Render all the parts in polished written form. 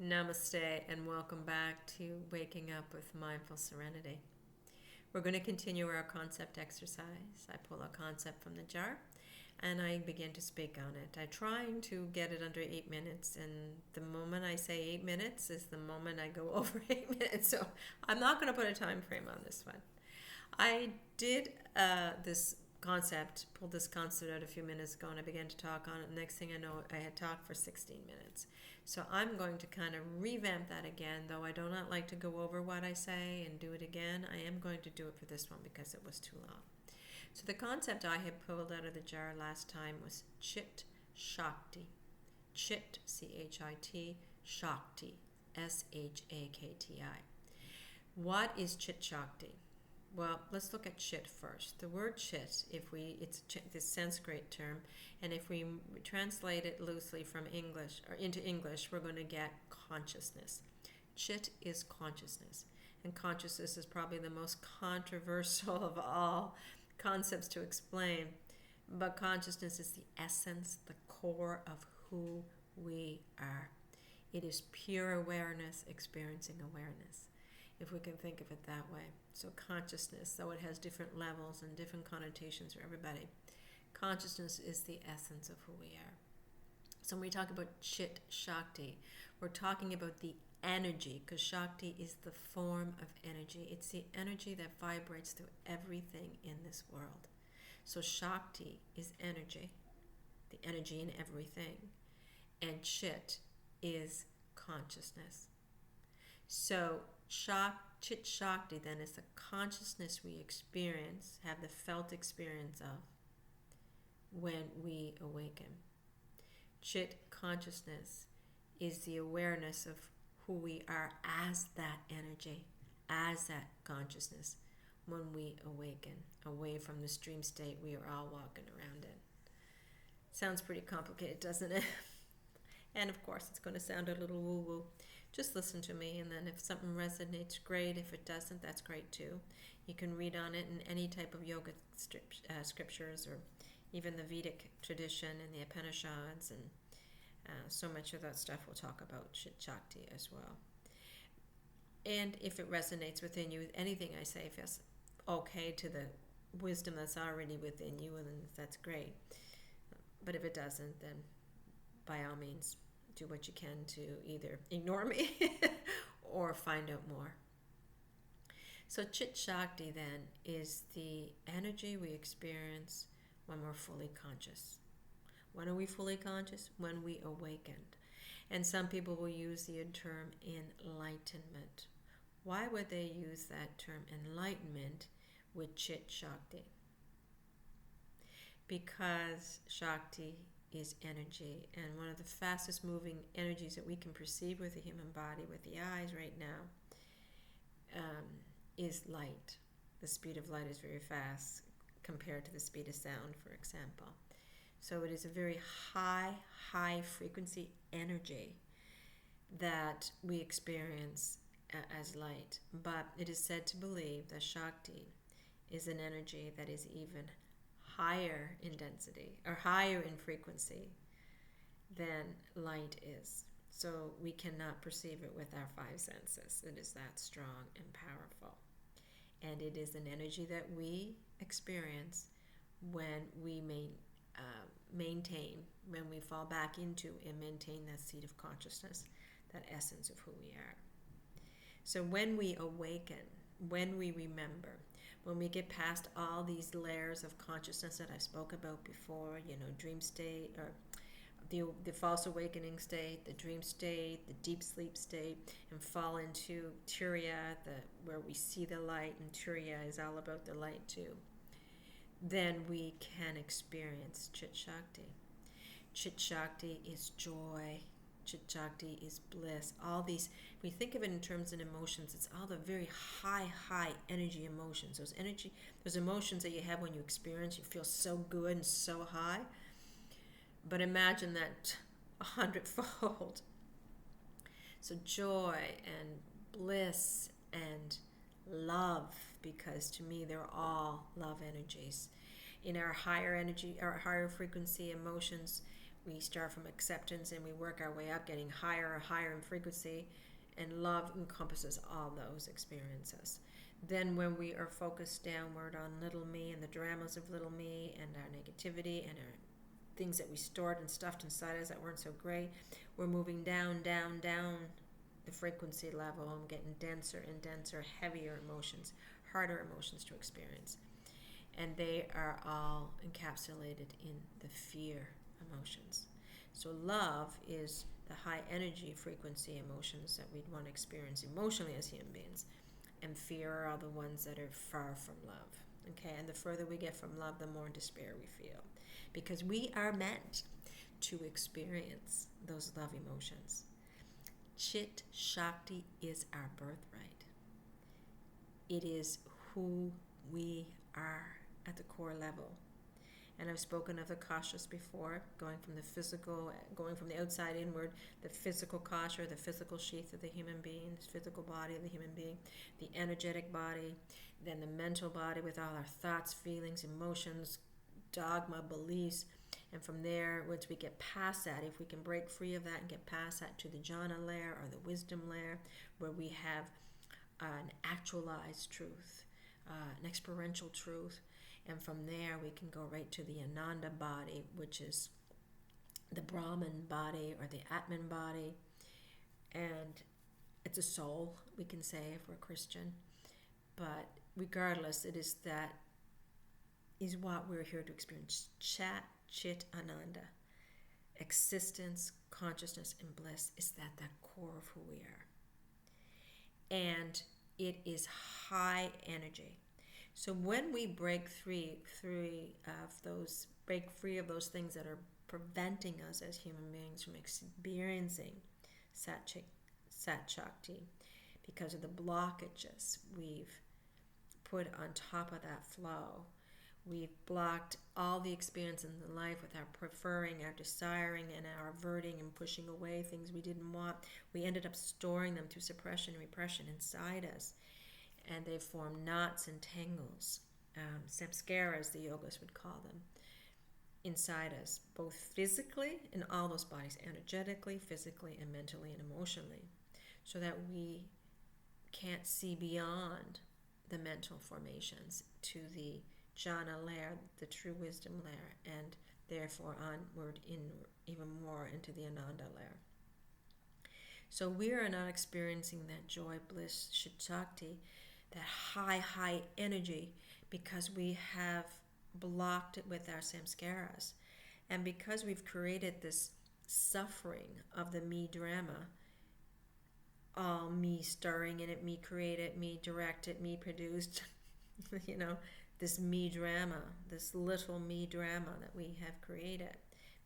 Namaste and welcome back to Waking Up with Mindful Serenity. We're going to continue our concept exercise. I pull a concept from the jar and I begin to speak on it. I'm trying to get it under 8 minutes, and the moment I say 8 minutes is the moment I go over 8 minutes. So I'm not going to put a time frame on this one. I did pulled this concept out a few minutes ago, and I began to talk on it. Next thing I know, I had talked for 16 minutes. So I'm going to kind of revamp that again, though I do not like to go over what I say and do it again. I am going to do it for this one because it was too long. So the concept I had pulled out of the jar last time was Chit Shakti. Chit, C-H-I-T, Shakti, S-H-A-K-T-I. What is Chit Shakti? Well, let's look at chit first. The word chit, it's this Sanskrit term, and if we translate it loosely from English or into English, we're going to get consciousness. Chit is consciousness, and consciousness is probably the most controversial of all concepts to explain. But consciousness is the essence, the core of who we are. It is pure awareness experiencing awareness, if we can think of it that way. So consciousness, though it has different levels and different connotations for everybody, consciousness is the essence of who we are. So when we talk about Chit Shakti, we're talking about the energy, because Shakti is the form of energy. It's the energy that vibrates through everything in this world. So Shakti is energy, the energy in everything, and Chit is consciousness. So Chit Shakti then is the consciousness we experience, have the felt experience of when we awaken. Chit consciousness is the awareness of who we are as that energy, as that consciousness when we awaken, away from the dream state we are all walking around in. Sounds pretty complicated, doesn't it? And of course, it's going to sound a little woo-woo. Just listen to me, and then if something resonates, great. If it doesn't, that's great too. You can read on it in any type of yoga scriptures, or even the Vedic tradition and the Upanishads, and so much of that stuff we'll talk about Chit Shakti as well. And if it resonates within you, anything I say feels okay to the wisdom that's already within you, and that's great. But if it doesn't, then by all means, do what you can to either ignore me or find out more. So Chit Shakti then is the energy we experience when we're fully conscious. When are we fully conscious? When we awakened. And some people will use the term enlightenment. Why would they use that term enlightenment with Chit Shakti? Because Shakti is energy, and one of the fastest moving energies that we can perceive with the human body, with the eyes right now, is light. The speed of light is very fast compared to the speed of sound, for example. So it is a very high frequency energy that we experience as light. But it is said to believe that Shakti is an energy that is even higher in density or higher in frequency than light is. So we cannot perceive it with our five senses. It is that strong and powerful. And it is an energy that we experience when we maintain, when we fall back into and maintain that seat of consciousness, that essence of who we are. So when we awaken, when we remember, when we get past all these layers of consciousness that I spoke about before, dream state, or the false awakening state, the dream state, the deep sleep state, and fall into Turiya, where we see the light, and Turiya is all about the light too, then we can experience Chit Shakti. Chit Shakti is joy. Chit Shakti is bliss. All these, if we think of it in terms of emotions, it's all the very high energy emotions. Those emotions that you have when you experience, you feel so good and so high. But imagine that 100-fold. So joy and bliss and love, because to me they're all love energies. In our higher energy, our higher frequency emotions, we start from acceptance and we work our way up, getting higher and higher in frequency, and love encompasses all those experiences. Then when we are focused downward on little me and the dramas of little me and our negativity and our things that we stored and stuffed inside us that weren't so great, we're moving down, down, down the frequency level and getting denser and denser, heavier emotions, harder emotions to experience. And they are all encapsulated in the fear emotions. So love is the high energy frequency emotions that we'd want to experience emotionally as human beings. And fear are the ones that are far from love. Okay, and the further we get from love, the more despair we feel. Because we are meant to experience those love emotions. Chit Shakti is our birthright. It is who we are at the core level. And I've spoken of the koshas before, going from the physical, going from the outside inward, the physical kosha, the physical sheath of the human being, the physical body of the human being, the energetic body, then the mental body with all our thoughts, feelings, emotions, dogma, beliefs. And from there, once we get past that, if we can break free of that and get past that to the jhana layer or the wisdom layer, where we have an actualized truth, an experiential truth, and from there we can go right to the Ananda body, which is the Brahman body or the Atman body. And it's a soul, we can say, if we're Christian. But regardless, it is that is what we're here to experience. Chit Ananda. Existence, consciousness, and bliss is that the core of who we are. And it is high energy. So when we break free of those things that are preventing us as human beings from experiencing Sat Shakti, because of the blockages we've put on top of that flow, we've blocked all the experience in the life with our preferring, our desiring, and our averting and pushing away things we didn't want. We ended up storing them through suppression and repression inside us. And they form knots and tangles, samskaras, the yogas would call them, inside us, both physically in all those bodies, energetically, physically, and mentally and emotionally, so that we can't see beyond the mental formations to the jhana layer, the true wisdom layer, and therefore onward even more into the Ananda layer. So we are not experiencing that joy, bliss, Chit Shakti, that high energy, because we have blocked it with our samskaras. And because we've created this suffering of the me drama, all me stirring in it, me created, me directed, me produced, this me drama, this little me drama that we have created,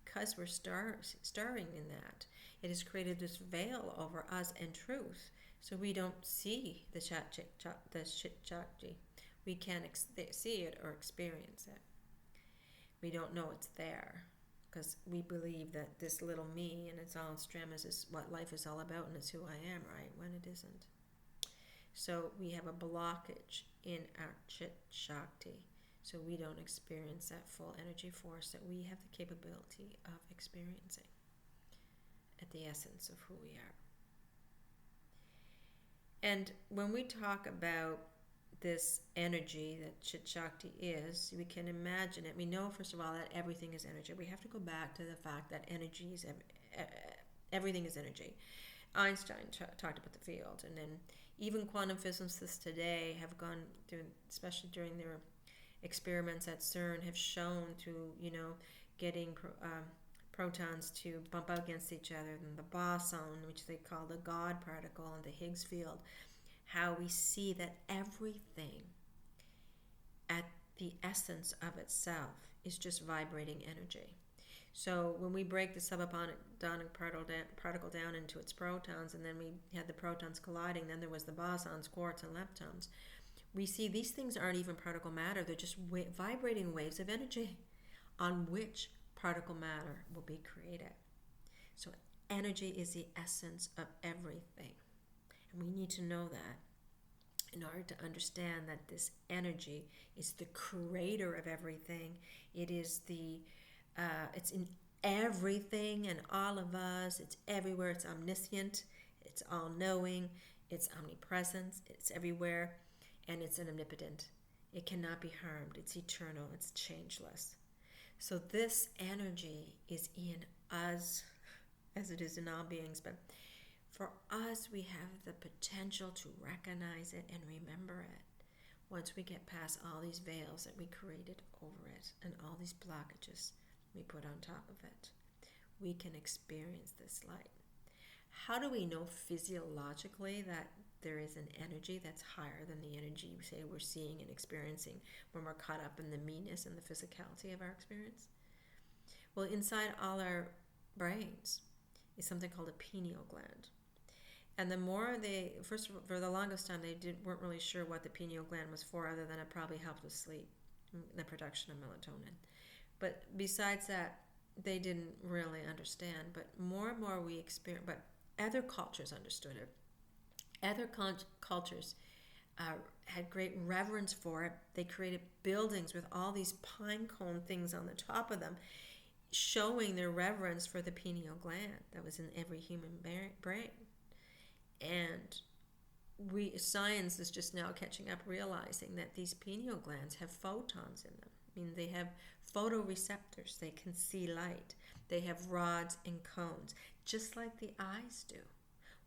because we're stirring in that. It has created this veil over us and truth. So we don't see the Chit Shakti. We can't see it or experience it. We don't know it's there because we believe that this little me and its all its dramas is what life is all about and it's who I am, right? When it isn't. So we have a blockage in our Chit Shakti. So we don't experience that full energy force that we have the capability of experiencing at the essence of who we are. And when we talk about this energy that Chit Shakti is, we can imagine it. We know, first of all, that everything is energy. We have to go back to the fact that energy is everything is energy. Einstein talked about the field, and then even quantum physicists today have gone through, especially during their experiments at CERN, have shown through getting protons to bump up against each other, and the boson, which they call the God particle, and the Higgs field, how we see that everything at the essence of itself is just vibrating energy. So when we break the subatomic particle down into its protons, and then we had the protons colliding, then there was the bosons, quarks, and leptons, we see these things aren't even particle matter, they're just vibrating waves of energy on which particle matter will be created. So energy is the essence of everything. And we need to know that in order to understand that this energy is the creator of everything. It is it's in everything and all of us. It's everywhere. It's omniscient. It's all-knowing. It's omnipresent. It's everywhere. And it's omnipotent. It cannot be harmed. It's eternal. It's changeless. So this energy is in us as it is in all beings. But for us, we have the potential to recognize it and remember it. Once we get past all these veils that we created over it and all these blockages we put on top of it, we can experience this light. How do we know physiologically that there is an energy that's higher than the energy, say, we're seeing and experiencing when we're caught up in the meanness and the physicality of our experience? Well, inside all our brains is something called a pineal gland. And the more for the longest time, weren't really sure what the pineal gland was for, other than it probably helped with sleep, the production of melatonin. But besides that, they didn't really understand. But more and more we experience, but other cultures understood it. Other cultures had great reverence for it. They created buildings with all these pine cone things on the top of them, showing their reverence for the pineal gland that was in every human brain. And science is just now catching up, realizing that these pineal glands have photons in them. I mean, they have photoreceptors. They can see light. They have rods and cones, just like the eyes do.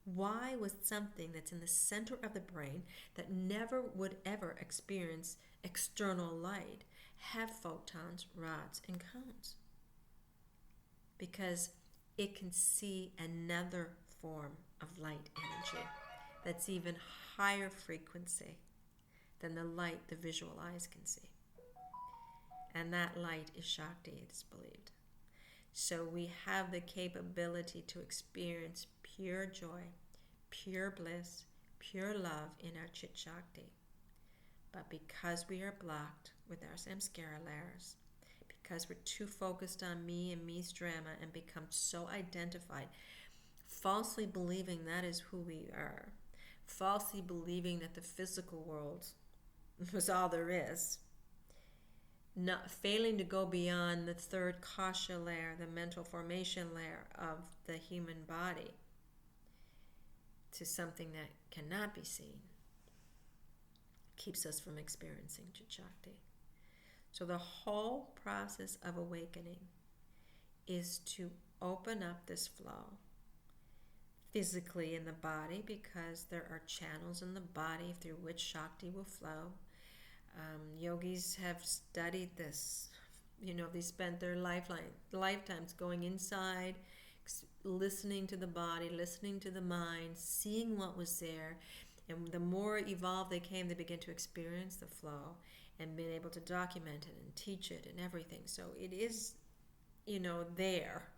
Why would something that's in the center of the brain that never would ever experience external light have photons, rods, and cones? Because it can see another form of light energy that's even higher frequency than the light the visual eyes can see. And that light is Shakti, it is believed. So we have the capability to experience pure joy, pure bliss, pure love in our Chit Shakti. But because we are blocked with our samskara layers, because we're too focused on me and me's drama and become so identified, falsely believing that is who we are, falsely believing that the physical world was all there is, not failing to go beyond the third kasha layer, the mental formation layer of the human body, to something that cannot be seen, keeps us from experiencing Chit Shakti. So the whole process of awakening is to open up this flow physically in the body, because there are channels in the body through which Shakti will flow. Yogis have studied this. They spent their lifetimes going inside, listening to the body, listening to the mind, seeing what was there. And the more evolved they came, they began to experience the flow and being able to document it and teach it and everything. So it is, there.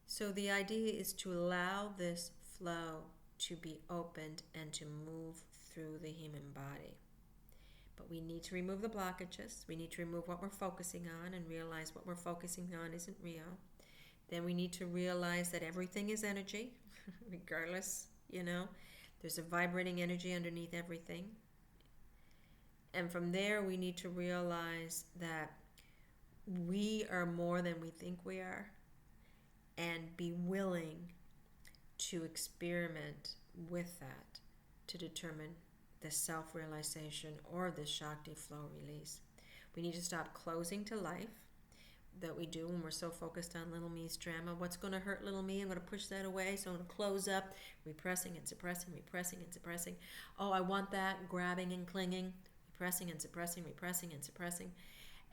So the idea is to allow this flow to be opened and to move through the human body. But we need to remove the blockages. We need to remove what we're focusing on and realize what we're focusing on isn't real. Then we need to realize that everything is energy, regardless, There's a vibrating energy underneath everything. And from there, we need to realize that we are more than we think we are, and be willing to experiment with that to determine the self-realization or the Shakti flow release. We need to stop closing to life that we do when we're so focused on little me's drama. What's going to hurt little me? I'm going to push that away, so I'm going to close up, repressing and suppressing, repressing and suppressing. Oh, I want that, grabbing and clinging, repressing and suppressing, repressing and suppressing.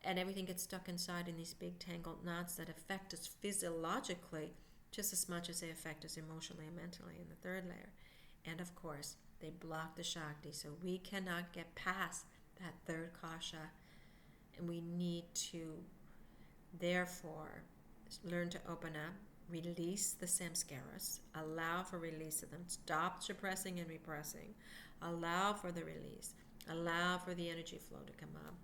And everything gets stuck inside in these big tangled knots that affect us physiologically just as much as they affect us emotionally and mentally in the third layer. And of course, they block the Shakti, so we cannot get past that third kasha. And we need to, therefore, learn to open up, release the samskaras, allow for release of them, stop suppressing and repressing, allow for the release, allow for the energy flow to come up.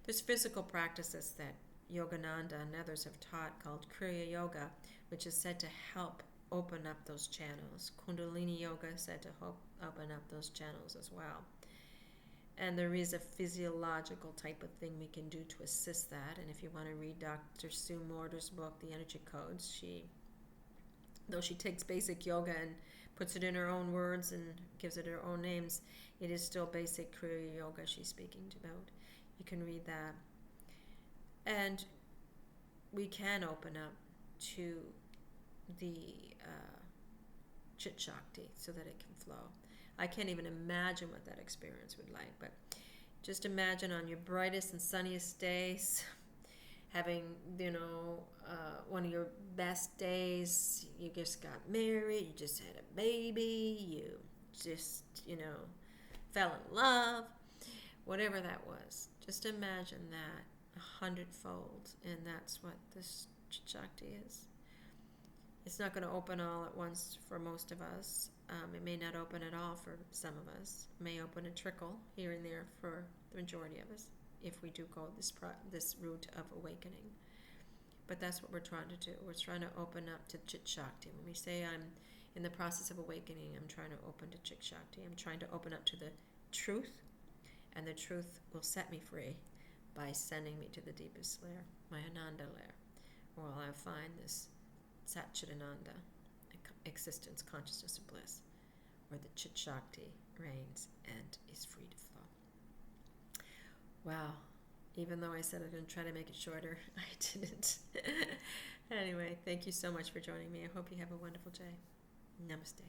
There's physical practices that Yogananda and others have taught called Kriya Yoga, which is said to help open up those channels. Kundalini Yoga is said to help open up those channels as well. And there is a physiological type of thing we can do to assist that. And if you want to read Dr. Sue Morter's book, The Energy Codes, though she takes basic yoga and puts it in her own words and gives it her own names, it is still basic Kriya Yoga she's speaking about. You can read that. And we can open up to the Chit Shakti so that it can flow. I can't even imagine what that experience would like, but just imagine on your brightest and sunniest days, having, one of your best days, you just got married, you just had a baby, you just, fell in love, whatever that was. Just imagine that 100-fold, and that's what this Chit Shakti is. It's not going to open all at once for most of us. It may not open at all for some of us. It may open a trickle here and there for the majority of us if we do go this route of awakening. But that's what we're trying to do. We're trying to open up to Chit Shakti. When we say I'm in the process of awakening, I'm trying to open to Chit Shakti. I'm trying to open up to the truth, and the truth will set me free by sending me to the deepest layer, my Ananda layer, where I'll find this Satchitananda, existence, consciousness, and bliss, where the Chit Shakti reigns and is free to flow. Wow. Even though I said I was going to try to make it shorter, I didn't. Anyway, thank you so much for joining me. I hope you have a wonderful day. Namaste.